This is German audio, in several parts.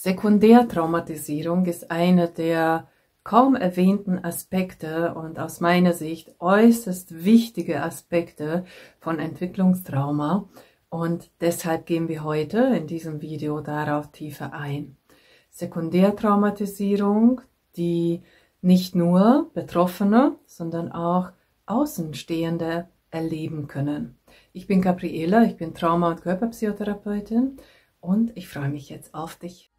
Sekundärtraumatisierung ist einer der kaum erwähnten Aspekte und aus meiner Sicht äußerst wichtige Aspekte von Entwicklungstrauma, und deshalb gehen wir heute in diesem Video darauf tiefer ein. Sekundärtraumatisierung, die nicht nur Betroffene, sondern auch Außenstehende erleben können. Ich bin Gabriela, ich bin Trauma- und Körperpsychotherapeutin und ich freue mich jetzt auf dich.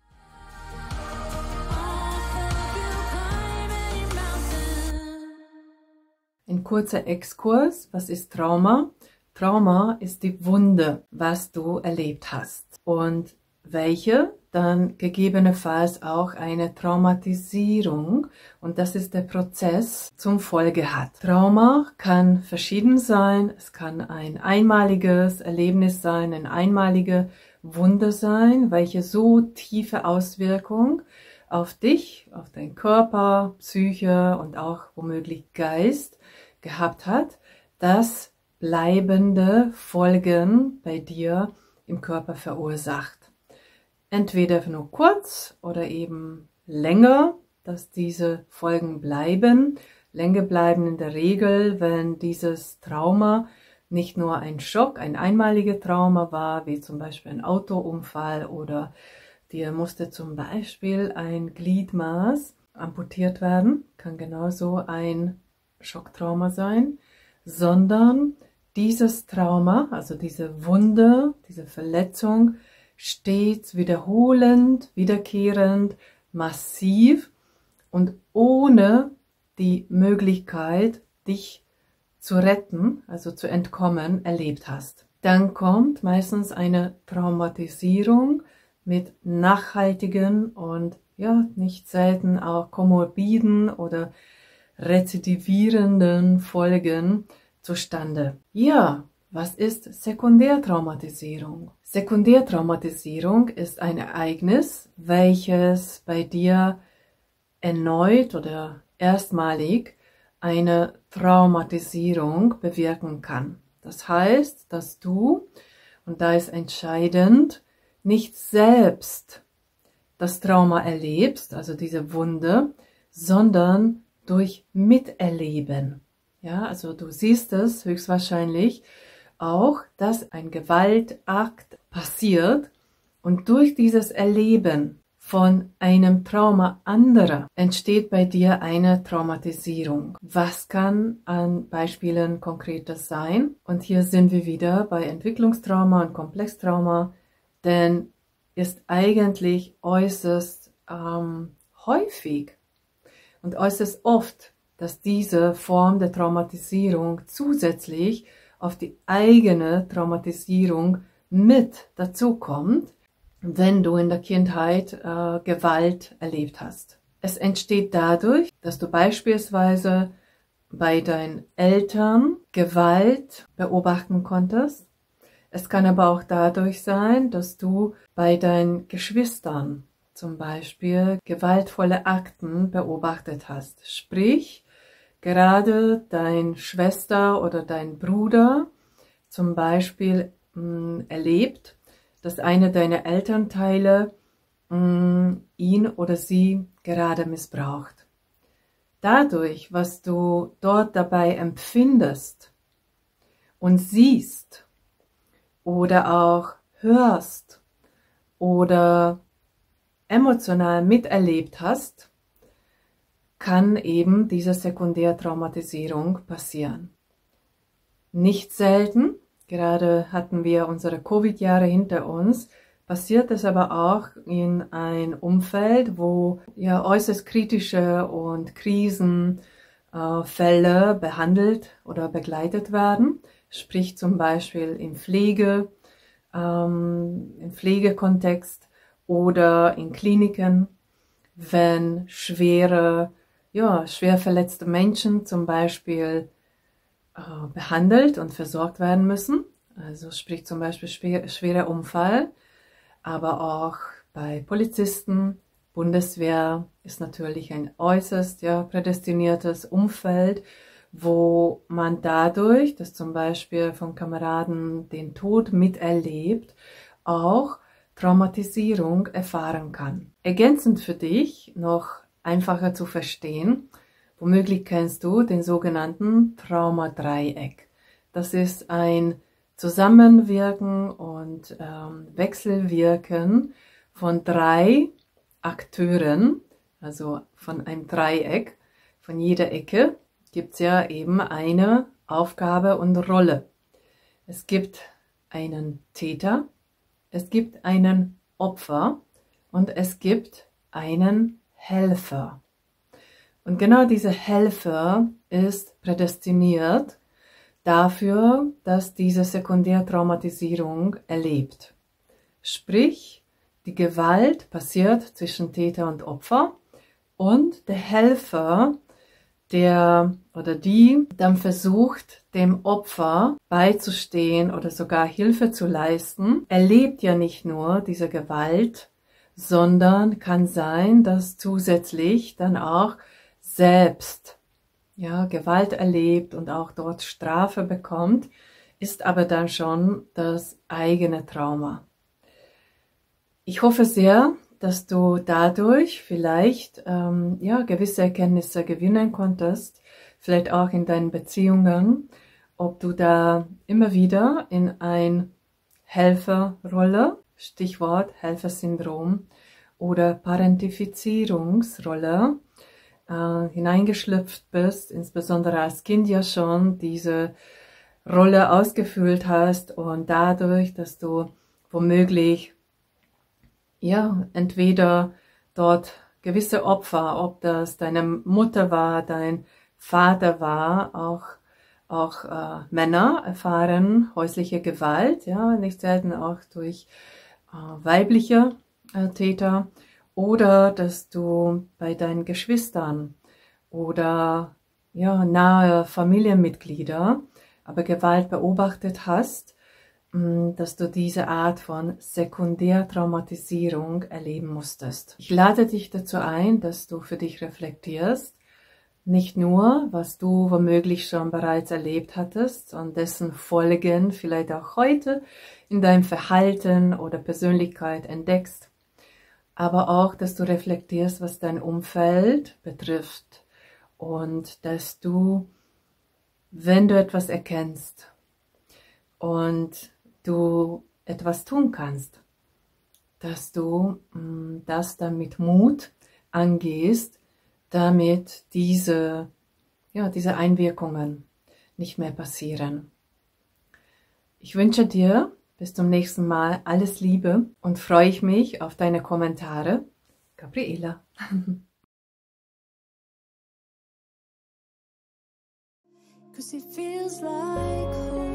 Ein kurzer Exkurs. Was ist Trauma? Trauma ist die Wunde, was du erlebt hast und welche dann gegebenenfalls auch eine Traumatisierung, und das ist der Prozess, zum Folge hat. Trauma kann verschieden sein. Es kann ein einmaliges Erlebnis sein, eine einmalige Wunde sein, welche so tiefe Auswirkung auf dich, auf deinen Körper, Psyche und auch womöglich Geist gehabt hat, dass bleibende Folgen bei dir im Körper verursacht. Entweder nur kurz oder eben länger, dass diese Folgen bleiben. Länger bleiben in der Regel, wenn dieses Trauma nicht nur ein Schock, ein einmaliger Trauma war, wie zum Beispiel ein Autounfall oder dir musste zum Beispiel ein Gliedmaß amputiert werden, kann genauso ein Schocktrauma sein, sondern dieses Trauma, also diese Wunde, diese Verletzung, stets wiederholend, wiederkehrend, massiv und ohne die Möglichkeit, dich zu retten, also zu entkommen, erlebt hast. Dann kommt meistens eine Traumatisierung mit nachhaltigen und ja, nicht selten auch komorbiden oder rezidivierenden Folgen zustande. Ja, was ist Sekundärtraumatisierung? Sekundärtraumatisierung ist ein Ereignis, welches bei dir erneut oder erstmalig eine Traumatisierung bewirken kann. Das heißt, dass du, und da ist entscheidend, nicht selbst das Trauma erlebst, also diese Wunde, sondern durch Miterleben. Ja, also du siehst es höchstwahrscheinlich auch, dass ein Gewaltakt passiert und durch dieses Erleben von einem Trauma anderer entsteht bei dir eine Traumatisierung. Was kann an Beispielen konkretes sein? Und hier sind wir wieder bei Entwicklungstrauma und Komplextrauma, denn ist eigentlich äußerst häufig und äußerst oft, dass diese Form der Traumatisierung zusätzlich auf die eigene Traumatisierung mit dazu kommt, wenn du in der Kindheit Gewalt erlebt hast. Es entsteht dadurch, dass du beispielsweise bei deinen Eltern Gewalt beobachten konntest. Es kann aber auch dadurch sein, dass du bei deinen Geschwistern zum Beispiel gewaltvolle Akten beobachtet hast. Sprich, gerade deine Schwester oder dein Bruder zum Beispiel erlebt, dass einer deiner Elternteile ihn oder sie gerade missbraucht. Dadurch, was du dort dabei empfindest und siehst oder auch hörst oder emotional miterlebt hast, kann eben diese Sekundärtraumatisierung passieren. Nicht selten, gerade hatten wir unsere Covid-Jahre hinter uns, passiert es aber auch in ein Umfeld, wo ja äußerst kritische und Krisenfälle behandelt oder begleitet werden, sprich zum Beispiel im Pflegekontext oder in Kliniken, wenn schwer verletzte Menschen zum Beispiel behandelt und versorgt werden müssen, also sprich zum Beispiel schwerer Unfall, aber auch bei Polizisten, Bundeswehr ist natürlich ein äußerst prädestiniertes Umfeld, wo man dadurch, dass zum Beispiel von Kameraden den Tod miterlebt, auch Traumatisierung erfahren kann. Ergänzend für dich, noch einfacher zu verstehen, womöglich kennst du den sogenannten Traumadreieck. Das ist ein Zusammenwirken und Wechselwirken von 3 Akteuren, also von einem Dreieck. Von jeder Ecke gibt es ja eben eine Aufgabe und Rolle. Es gibt einen Täter, es gibt einen Opfer und es gibt einen Helfer. Und genau dieser Helfer ist prädestiniert dafür, dass diese Sekundärtraumatisierung erlebt. Sprich, die Gewalt passiert zwischen Täter und Opfer und der Helfer, der oder die dann versucht, dem Opfer beizustehen oder sogar Hilfe zu leisten, erlebt ja nicht nur diese Gewalt, sondern kann sein, dass zusätzlich dann auch selbst Gewalt erlebt und auch dort Strafe bekommt, ist aber dann schon das eigene Trauma. Ich hoffe sehr, dass du dadurch vielleicht gewisse Erkenntnisse gewinnen konntest, vielleicht auch in deinen Beziehungen, ob du da immer wieder in ein Helferrolle, Stichwort Helfersyndrom, oder Parentifizierungsrolle hineingeschlüpft bist, insbesondere als Kind ja schon diese Rolle ausgefüllt hast und dadurch, dass du womöglich entweder dort gewisse Opfer, ob das deine Mutter war, dein Vater war, auch Männer erfahren häusliche Gewalt, nicht selten auch durch weibliche Täter, oder dass du bei deinen Geschwistern oder nahe Familienmitglieder aber Gewalt beobachtet hast, dass du diese Art von Sekundärtraumatisierung erleben musstest. Ich lade dich dazu ein, dass du für dich reflektierst, nicht nur, was du womöglich schon bereits erlebt hattest und dessen Folgen vielleicht auch heute in deinem Verhalten oder Persönlichkeit entdeckst, aber auch, dass du reflektierst, was dein Umfeld betrifft und dass du, wenn du etwas erkennst und du etwas tun kannst, dass du das dann mit Mut angehst, damit diese Einwirkungen nicht mehr passieren. Ich wünsche dir bis zum nächsten Mal alles Liebe und freue ich mich auf deine Kommentare. Gabriela. Cause it feels like home.